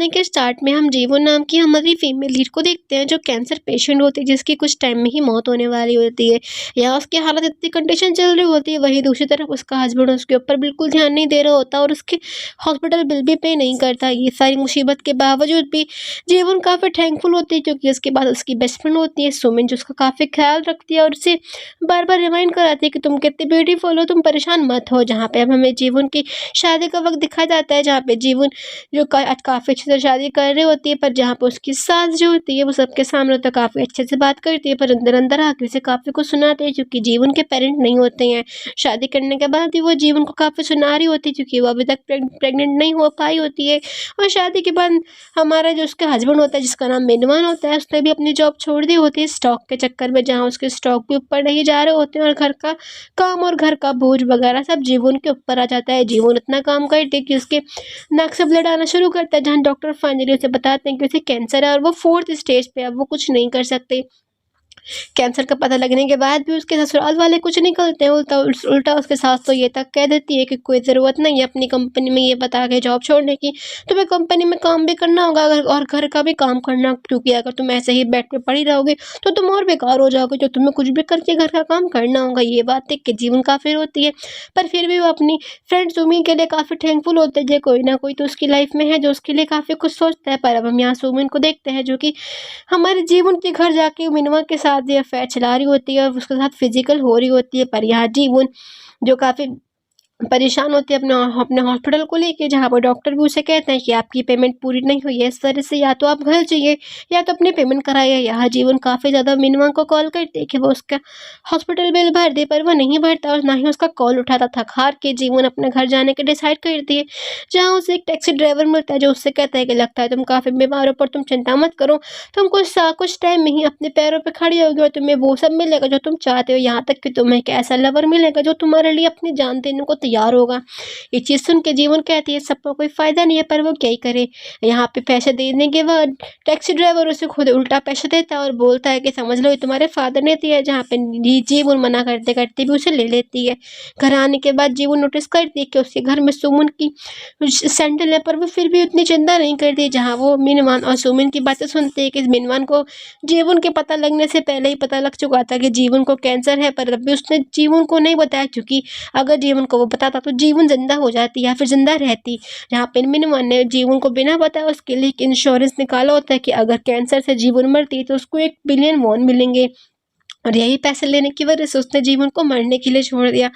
कहानी के स्टार्ट में हम जीवन नाम की हमारी फीमेल लीड को देखते हैं जो कैंसर पेशेंट होती है जिसकी कुछ टाइम में ही मौत होने वाली होती है। या उसकी हालत इतनी कंडीशन चल रही होती है, वहीं दूसरी तरफ उसका हस्बैंड उसके ऊपर बिल्कुल ध्यान नहीं दे रहा होता और उसके हॉस्पिटल बिल भी पे नहीं करता। ये सारी मुसीबत के बावजूद भी जीवन काफ़ी थैंकफुल होती है क्योंकि उसके बाद उसकी बेस्ट फ्रेंड होती है सुमिन, जो उसका काफ़ी ख्याल रखती है और उसे बार बार रिमाइंड कराती है कि तुम कितने ब्यूटीफुल हो, तुम परेशान मत हो। जहाँ पे अब हमें जीवन की शादी का वक्त दिखाया जाता है, जहाँ पे जीवन जो काफ़ी अच्छे से शादी कर रही होती है, पर जहाँ पे उसकी सास जो होती है वो सबके सामने तो काफ़ी अच्छे से बात करती है, पर अंदर अंदर आके उसे काफ़ी कुछ सुनाते हैं क्योंकि जीवन के पेरेंट नहीं होते हैं। शादी करने के बाद भी वो जीवन को काफ़ी सुना रही होती है क्योंकि वो अभी तक प्रेग्नेंट नहीं हो पाई होती है। और शादी के बाद हमारा जो उसका हस्बैंड होता है जिसका नाम मेनवान होता है, उसने भी अपनी जॉब छोड़ दी होती है स्टॉक के चक्कर में, जहाँ उसके स्टॉक भी ऊपर नहीं जा रहे होते हैं और घर का काम और घर का बोझ वगैरह सब जीवन के ऊपर आ जाता है। जीवन इतना काम करती है कि उसके नाक से ब्लड आना शुरू करता है, जहाँ डॉक्टर फाइनली उसे बताते हैं कि उसे कैंसर है और वो 4th स्टेज पे है, अब वो कुछ नहीं कर सकते। कैंसर का पता लगने के बाद भी उसके ससुराल वाले कुछ नहीं करते हैं, उल्टा उसके सास तो ये तक कह देती है कि कोई ज़रूरत नहीं है अपनी कंपनी में ये बता के जॉब छोड़ने की, तुम्हें कंपनी में काम भी करना होगा और घर का भी काम करना, क्योंकि अगर तुम ऐसे ही बेड पे पड़ी रहोगे तो तुम और बेकार हो जाओगे, तो तुम्हें कुछ भी करके घर का काम करना होगा। ये बात देख के जीवन काफ़ी रोती है, पर फिर भी वो अपनी फ्रेंड सुमी के लिए काफ़ी थैंकफुल होते हैं, जो कोई ना कोई तो उसकी लाइफ में है जो उसके लिए काफ़ी कुछ सोचता है। पर अब हम यहाँ सुमिन को देखते हैं जो कि हमारे जीवन के घर जाके मिनवा के साथ ये अफेयर चला रही होती है और उसके साथ फिजिकल हो रही होती है, पर यहाँ जीवन जो काफ़ी परेशान होती है अपना अपने हॉस्पिटल को लेके, जहाँ पर डॉक्टर भी उसे कहते हैं कि आपकी पेमेंट पूरी नहीं हुई है, इस वजह से या तो आप घर जाइए या तो अपनी पेमेंट कराइए। यहाँ जीवन काफ़ी ज़्यादा मिनवा को कॉल करती है कि वो उसका हॉस्पिटल बिल भर दे, पर वो नहीं भरता और ना ही उसका कॉल उठाता। थक हार के जीवन अपने घर जाने के डिसाइड करती है, जहाँ उसे एक टैक्सी ड्राइवर मिलता है जो उससे कहता है कि लगता है तुम काफ़ी बीमार हो, पर तुम चिंता मत करो, तुम कुछ टाइम में ही अपने पैरों पर खड़ी होगी और तुम्हें वो सब मिलेगा जो तुम चाहते हो, यहाँ तक कि तुम्हें एक ऐसा लवर मिलेगा जो तुम्हारे लिए अपनी जान देने को तैयार होगा। ये चीज़ सुन के जीवन कहती है सबका कोई फ़ायदा नहीं है, पर वो क्या ही करे। यहाँ पे पैसे देने के बाद टैक्सी ड्राइवर उसे खुद उल्टा पैसे देता है और बोलता है कि समझ लो ये तुम्हारे फादर ने दिया है, जहाँ पे जीवन मना करते करते भी उसे ले लेती है। घर आने के बाद जीवन नोटिस करती है कि उसके घर में सुमन की सैंडल है, पर वो फिर भी उतनी चिंता नहीं करती। जहाँ वो मिनवान और सुमन की बातें सुनते हैं कि मिनवान को जीवन के पता लगने से पहले ही पता लग चुका था कि जीवन को कैंसर है, पर अभी उसने जीवन को नहीं बताया क्योंकि अगर जीवन को वो बताता तो जीवन जिंदा हो जाती या फिर जिंदा रहती। जहाँ पे मिनवान ने जीवन को बिना बताए उसके लिए एक इंश्योरेंस निकाला होता है कि अगर कैंसर से जीवन मरती तो उसको 1 बिलियन वॉन मिलेंगे, और यही पैसे लेने की वजह से उसने जीवन को मरने के लिए छोड़ दिया।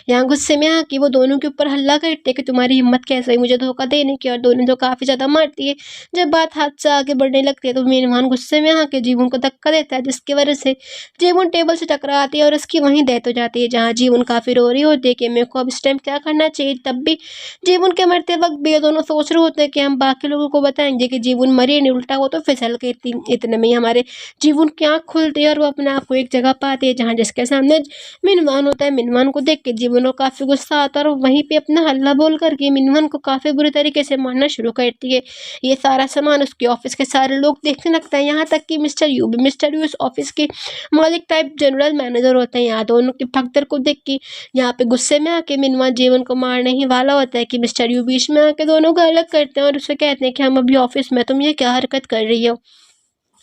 यहाँ गुस्से में आके वो दोनों के ऊपर हल्ला करते हैं कि तुम्हारी हिम्मत कैसे हुई मुझे धोखा देने की, और दोनों तो काफ़ी ज़्यादा मारती है। जब बात हाथ से आगे बढ़ने लगती है तो मेहमान गुस्से में आके जीवन को धक्का देता है, जिसकी वजह से जीवन टेबल से टकराती है और उसकी वहीं डेथ हो जाती है। जहाँ जीवन काफ़ी रो रही होती है कि मेरे को अब इस टाइम क्या करना चाहिए, तब भी जीवन के मरते वक्त भी ये दोनों सोच रहे होते हैं कि हम बाकी लोगों को बताएंगे कि जीवन मरी नहीं, उल्टा वो तो फिसल गई थी। इतने में ही हमारे जीवन की आँख खुलती है और वो अपने आप को एक जगह पाती है जहाँ जिसके सामने मिनवान होता है। मिनवान को देख के जीवन को काफ़ी गुस्सा आता है और वहीं पे अपना हल्ला बोल करके मिनवान को काफ़ी बुरी तरीके से मारना शुरू करती है। ये सारा सामान उसके ऑफिस के सारे लोग देखने लगता है, यहाँ तक कि मिस्टर यू इस ऑफिस के मालिक टाइप जनरल मैनेजर होते हैं। यहाँ दोनों की भगदड़ को देख के यहाँ पे गुस्से में आके मिनवान जीवन को मारने ही वाला होता है कि मिस्टर यू बीच में आके दोनों को अलग करते हैं और उसे कहते हैं कि हम अभी ऑफिस में, तुम ये क्या हरकत कर रही हो।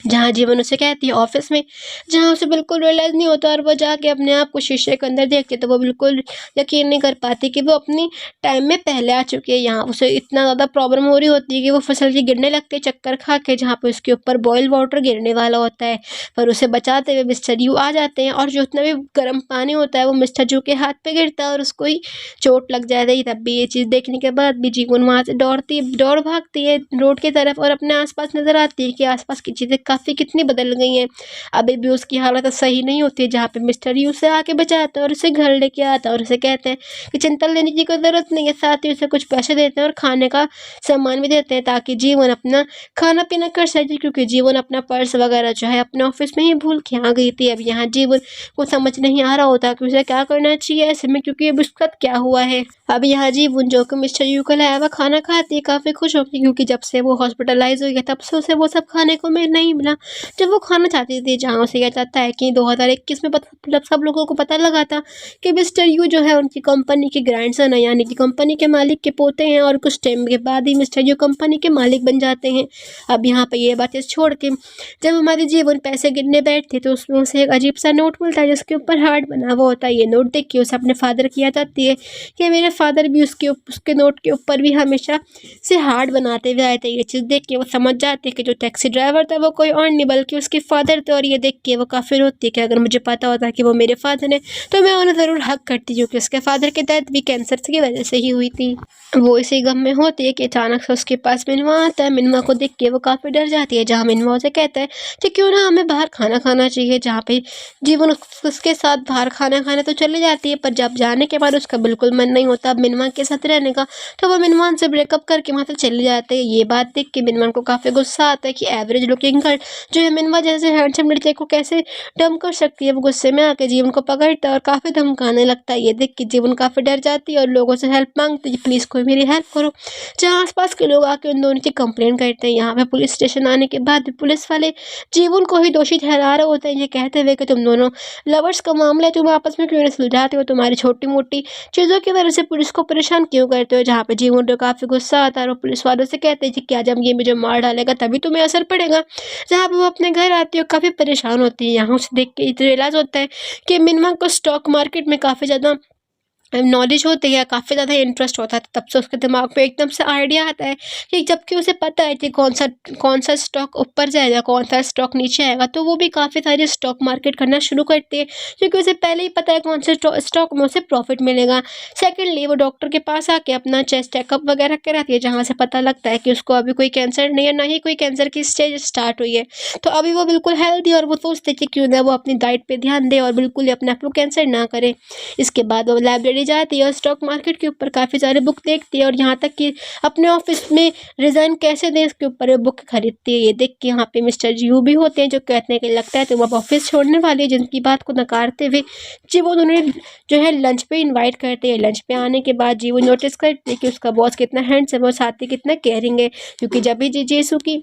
जहाँ जीवन उसे कहती है ऑफिस में, जहाँ उसे बिल्कुल रियलाइज़ नहीं होता और वो जाके अपने आप को शीशे के अंदर देखती है तो वो बिल्कुल यकीन नहीं कर पाती कि वो अपनी टाइम में पहले आ चुकी है। यहाँ उसे इतना ज़्यादा प्रॉब्लम हो रही होती है कि वो फिसल के गिरने लगती है चक्कर खा के, जहाँ पे उसके ऊपर बॉयल वाटर गिरने वाला होता है, पर उसे बचाते हुए मिस्टर यू आ जाते हैं और जो उतना भी गर्म पानी होता है वो मिस्टर यू के हाथ पे गिरता है और उसको ही चोट लग जाती है। तब भी ये चीज़ देखने के बाद भी जीवन वहाँ से दौड़ भागती है रोड की तरफ और अपने आसपास नज़र आती है कि आसपास की चीज़ें काफ़ी कितनी बदल गई हैं। अभी भी उसकी हालत सही नहीं होती है, जहाँ पे मिस्टर यू उसे आके बचाता है और उसे घर लेके आता है और उसे कहते हैं कि चिंता लेने की कोई ज़रूरत नहीं है। साथ ही उसे कुछ पैसे देते हैं और खाने का सामान भी देते हैं ताकि जीवन अपना खाना पीना कर सके, क्योंकि जीवन अपना पर्स वगैरह जो है अपने ऑफिस में ही भूल के आ गई थी। अब यहाँ जीवन को समझ नहीं आ रहा होता कि उसे क्या करना चाहिए ऐसे में, क्योंकि अब उसके साथ क्या हुआ है। अब यहाँ जीवन जो कि मिस्टर यू का लाया हुआ खाना खाती है काफ़ी खुश होती है, क्योंकि जब से वो हॉस्पिटलाइज हुई है तब से उसे वो सब खाने को नहीं मिला जब वो खाना चाहती थी, जहाँ उसे यह जाता है कि 2021 में मतलब सब लोगों को पता लगा था कि मिस्टर यू जो है उनकी कंपनी के ग्रैंडसन है, यानी कि कंपनी के मालिक के पोते हैं, और कुछ टाइम के बाद ही मिस्टर यू कंपनी के मालिक बन जाते हैं। अब यहाँ पे ये बातें छोड़ के जब हमारे जीवन पैसे गिनने बैठते तो उसमें उसे एक अजीब सा नोट मिलता है जिसके ऊपर हार्ट बना हुआ होता है। ये नोट देख के उसे अपने फादर की याद आती है कि मेरे फादर भी उसके नोट के ऊपर भी हमेशा से हार्ट बनाते हुए आए थे। ये चीज़ देख के वो समझ जाते कि जो टैक्सी ड्राइवर था वो कोई और नहीं बल्कि उसके फादर थे, और ये देख के वो काफ़ी रोती है कि अगर मुझे पता होता कि वो मेरे फादर हैं तो मैं उन्हें ज़रूर हक करती, क्योंकि उसके फादर की डेथ भी कैंसर की वजह से ही हुई थी। वो इसी गम में होती है कि अचानक से उसके पास मिनवा आता है। मिनवा को देख के वो काफ़ी डर जाती है, जहाँ मिनवा उसे कहता है कि क्यों ना हमें बाहर खाना खाना चाहिए, जहाँ पे जीवन उसके साथ बाहर खाना खाने तो चले जाती है, पर जब जाने के बाद उसका बिल्कुल मन नहीं होता मिनवा के साथ रहने का, तो वो मिनवान से ब्रेकअप करके वहाँ से चले जाते हैं। ये बात देख के मिनवान को काफ़ी गुस्सा आता है कि एवरेज लुकिंग गर्ल जो है मिनवा जैसे हैंडसम लड़के को कैसे डम कर सकती है। वो गुस्से में आके जीवन को पकड़ता है और काफ़ी धमकाने लगता है। ये देख के जीवन काफ़ी डर जाती है और लोगों से हेल्प मांगती है, प्लीज़ कोई मेरी हेल्प करो, जहाँ आसपास के लोग आके उन दोनों की कंप्लेंट करते हैं। यहाँ पे पुलिस स्टेशन आने के बाद भी पुलिस वाले जीवन को ही दोषी ठहरा रहे होते हैं, ये कहते हुए कि तुम दोनों लवर्स का मामला है, तुम आपस में क्यों नहीं सुलझाते हो, तुम्हारी छोटी मोटी चीज़ों की वजह से पुलिस को परेशान क्यों करते हो। जहाँ पे जीवन को काफ़ी गुस्सा आता है और पुलिस वालों से कहते हैं कि क्या जब ये मुझे मार डालेगा तभी तुम्हें असर पड़ेगा। जहाँ पे वो अपने घर आती है और काफ़ी परेशान होती है। यहाँ उसे देख के रियलाइज़ होता है कि मिनवा को स्टॉक मार्केट में काफ़ी ज़्यादा नॉलेज होती है, काफ़ी ज़्यादा इंटरेस्ट होता है। तब से उसके दिमाग में एकदम से आइडिया आता है कि जबकि उसे पता है कि कौन सा स्टॉक ऊपर जाएगा, कौन सा स्टॉक नीचे आएगा, तो वो भी काफ़ी सारे स्टॉक मार्केट करना शुरू करती है, क्योंकि उसे पहले ही पता है कौन से स्टॉक में उसे प्रॉफिट मिलेगा। सेकेंडली वो डॉक्टर के पास आके अपना चेस्ट चेकअप वगैरह कराती है, जहाँ से पता लगता है कि उसको अभी कोई कैंसर नहीं है, ना ही कोई कैंसर की स्टेज स्टार्ट हुई है। तो अभी वो बिल्कुल हेल्दी, और वो सोचते कि क्यों ना वो अपनी डाइट पर ध्यान दे और बिल्कुल ही अपने आप को कैंसर ना करे। इसके बाद वो लाइब्रेरी जाती है और स्टॉक मार्केट के ऊपर काफ़ी सारे बुक देखती है, और यहाँ तक कि अपने ऑफिस में रिजाइन कैसे दें इसके ऊपर वो बुक खरीदती है। ये देख के यहाँ पे मिस्टर यू भी होते हैं जो कहते हैं कि लगता है तो वो ऑफिस छोड़ने वाली है, जिनकी बात को नकारते हुए जीवन उन्हें जो है लंच पे इन्वाइट करते हैं। लंच पे आने के बाद जीवन नोटिस करते हैं कि उसका बॉस कितना हैंडसम और साथ ही कितना केयरिंग है, क्योंकि जब भी जीसू की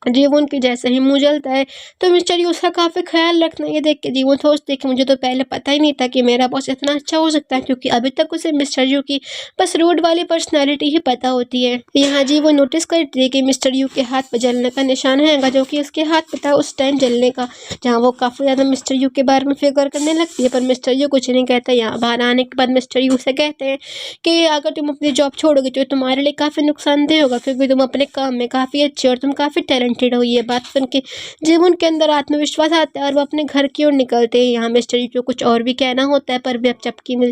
जीवन के जैसे ही मुँह जलता है तो मिस्टर यू उसका काफ़ी ख्याल रखना। ये देख के जीवन सोचते कि मुझे तो पहले पता ही नहीं था कि मेरा बॉस इतना अच्छा हो सकता है, क्योंकि अभी तक उसे मिस्टर यू की बस रूड वाली पर्सनालिटी ही पता होती है। यहाँ जीवन नोटिस करती है कि मिस्टर यू के हाथ पर जलने का निशान है, जो कि उसके हाथ पे था उस टाइम जलने का, जहाँ वो काफ़ी ज़्यादा मिस्टर यू के बारे में फिक्र करने लगती है, पर मिस्टर यू कुछ नहीं कहता। यहाँ बाहर आने के बाद मिस्टर यू से कहते हैं कि अगर तुम अपनी जॉब छोड़ोगे तो तुम्हारे लिए काफ़ी नुकसानदेह होगा, क्योंकि तुम अपने काम में काफ़ी अच्छे और तुम काफ़ी टैलेंटेड हो। ये बात सुन के जीवन के अंदर आत्मविश्वास आता है और वो अपने घर की ओर निकलते हैं। यहाँ मिस्टर यू को कुछ और भी कहना होता है, पर भी अब चपकी में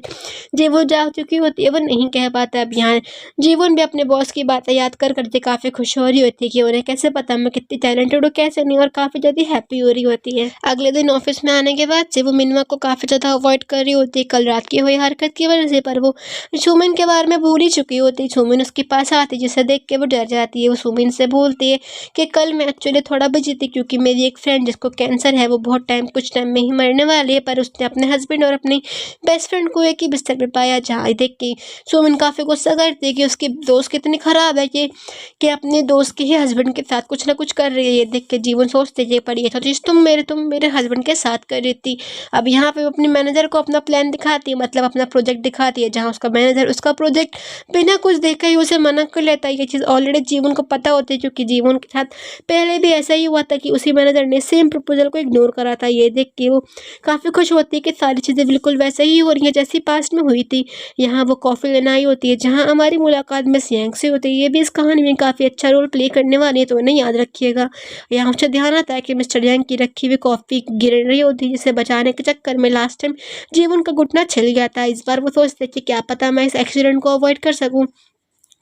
जीवन जा चुकी होती है, वो नहीं कह पाता। अब यहाँ जीवन भी अपने बॉस की बातें याद कर करके काफ़ी खुश हो रही होती है कि उन्हें कैसे पता मैं कितनी टैलेंटेड हूँ कैसे नहीं, और काफ़ी ज़्यादा हैप्पी हो रही होती है। अगले दिन ऑफिस में आने के बाद से वो मिनवा को काफ़ी ज़्यादा अवॉइड कर रही होती है कल रात की हुई हरकत की वजह से, पर वो सुमिन के बारे में भूल ही चुकी होती है। सुमिन उसके पास आती है, जिसे देख के वो डर जाती है। वो सुमिन से बोलती है कि कल मैं एक्चुअली थोड़ा बिजी थी, क्योंकि मेरी एक फ्रेंड जिसको कैंसर है वो कुछ टाइम में ही मरने वाली है, पर उसने अपने हस्बैंड और अपनी बेस्ट फ्रेंड को एक ही बिस्तर पर पाया। जहाँ देख के सुमिन काफ़ी गुस्सा करती है कि उसकी दोस्त कितनी ख़राब है कि अपने दोस्त के ही हस्बैंड के साथ कुछ ना कुछ कर रही है। ये देख के जीवन सोचते ये पर ये था चीज़ तुम मेरे हस्बैंड के साथ कर रही थी। अब यहाँ पे वो अपने मैनेजर को अपना प्लान दिखाती है, मतलब अपना प्रोजेक्ट दिखाती है, जहाँ उसका मैनेजर उसका प्रोजेक्ट बिना कुछ देखा ही उसे मना कर लेता है। ये चीज़ ऑलरेडी जीवन को पता होती है, क्योंकि जीवन के साथ पहले भी ऐसा ही हुआ था कि उसी मैनेजर ने सेम प्रपोजल को इग्नोर करा था। ये देख के वो काफ़ी खुश होती है कि सारी चीज़ें बिल्कुल वैसे ही हो रही हैं जैसी पास्ट में हुई थी। यहाँ वो कॉफ़ी लेना आई होती है, जहाँ हमारी मुलाकात में सियांग से होती है। ये भी इस कहानी में काफ़ी अच्छा रोल प्ले करने वाली है, तो उन्हें याद रखिएगा। यहाँ उसे ध्यान आता है कि मिस्टर यांग की रखी हुई कॉफ़ी गिर रही होती है, जिसे बचाने के चक्कर में लास्ट टाइम जीवन का घुटना छिल गया था। इस बार वो सोचते कि क्या पता मैं इस एक्सीडेंट को अवॉइड कर सकूँ,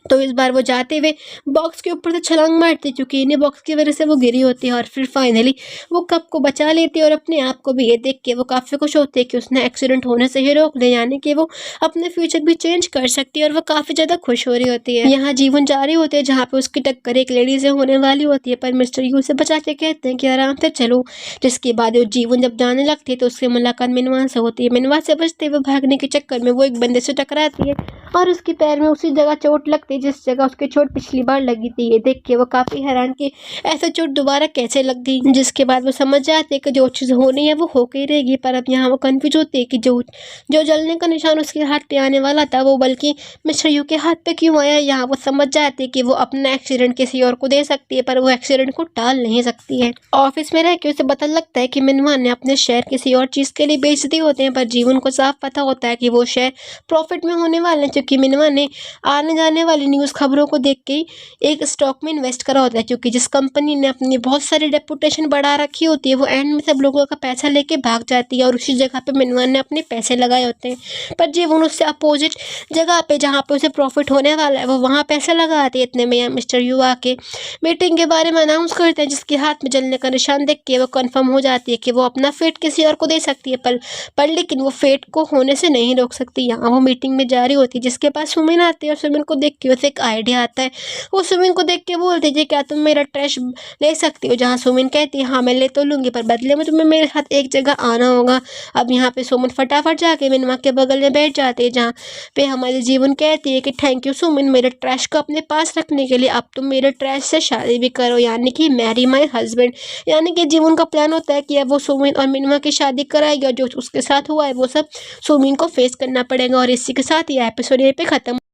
तो इस बार वो जाते हुए बॉक्स के ऊपर से छलांग मारती, क्योंकि इन्हीं बॉक्स की वजह से वो गिरी होती है, और फिर फाइनली वो कप को बचा लेती है और अपने आप को भी। ये देख के वो काफ़ी खुश होती है कि उसने एक्सीडेंट होने से ही रोक दिया, यानी कि वो अपने फ्यूचर भी चेंज कर सकती है, और वो काफ़ी ज़्यादा खुश हो रही होती है। यहाँ जीवन जा रही होती है, जहाँ पे उसकी टक्कर एक लेडी से होने वाली होती है, पर मिस्टर यू से बचा के कहते हैं कि आराम से चलो। जिसके बाद वो जीवन जब जाने लगती है तो उसकी मुलाकात मिनवा से होती है। मिनवा से बचते हुए भागने के चक्कर में वो एक बंदे से टकराती है और उसके पैर में उसी जगह चोट लगती है है जिस जगह उसके चोट पिछली बार लगी थी। ये देख के वो काफ़ी हैरान कि ऐसा चोट दोबारा कैसे लग गई, जिसके बाद वो समझ जाते हैं कि जो चीज़ होनी है वो होके ही रहेगी। पर अब यहाँ वो कन्फ्यूज होती है कि जो जो जलने का निशान उसके हाथ पे आने वाला था वो बल्कि मिस्टर यू के हाथ पे क्यों आया। यहाँ वो समझ जाती है कि वो अपना एक्सीडेंट किसी और को दे सकती है, पर वो एक्सीडेंट को टाल नहीं सकती है। ऑफिस में रह के उसे पता लगता है कि मिनवा ने अपने शेयर किसी और चीज़ के लिए बेच दिए होते हैं, पर जीवन को साफ पता होता है कि वो शेयर प्रॉफिट में होने वाले हैं, क्योंकि मिनवा ने आने जाने वाली न्यूज़ खबरों को देख के ही एक स्टॉक में इन्वेस्ट करा होता है। क्योंकि जिस कंपनी ने अपनी बहुत सारी रेपुटेशन बढ़ा रखी होती है वो एंड में सब लोगों का पैसा लेके भाग जाती है, और उसी जगह पे मिनवा ने अपने पैसे लगाए होते हैं। पर जीवन उससे अपोजिट जगह पे जहाँ पे उसे प्रॉफिट होने वाला है वो वहाँ पैसे लगाती है। इतने में यहाँ मिस्टर यू आके मीटिंग के बारे में अनाउंस करते हैं, जिसके हाथ में जलने का निशान देख के वो कंफर्म हो जाती है कि वो अपना फेट किसी और को दे सकती है, पर लेकिन वो फेट को होने से नहीं रोक सकती। यहाँ वो मीटिंग में जा रही होती है, जिसके पास सुमिन आती है, और सुमिन को देख के उसे एक आइडिया आता है। वो सुमिन को देख के बोलती है, क्या तुम मेरा ट्रैश ले सकती हो। जहाँ सुमिन कहती है हाँ मैं ले तो लूँगी, पर बदले में तुम्हें मेरे साथ एक जगह आना होगा। अब यहाँ पे सुमिन फटाफट जाके मिनवा के बगल में बैठ जाते हैं, जहाँ पे हमारे जीवन कहती है कि थैंक यू सुमिन मेरे ट्रैश को अपने पास रखने के लिए। अब तुम मेरे ट्रैश से शादी भी करो, यानी कि मैरी माई हस्बैंड। यानी कि जीवन का प्लान होता है कि अब वो सुमिन और मिनवा की शादी कराएगी, और जो उसके साथ हुआ है वो सब सुमिन को फेस करना पड़ेगा। और इसी के साथ ये एपिसोड यहीं पे खत्म।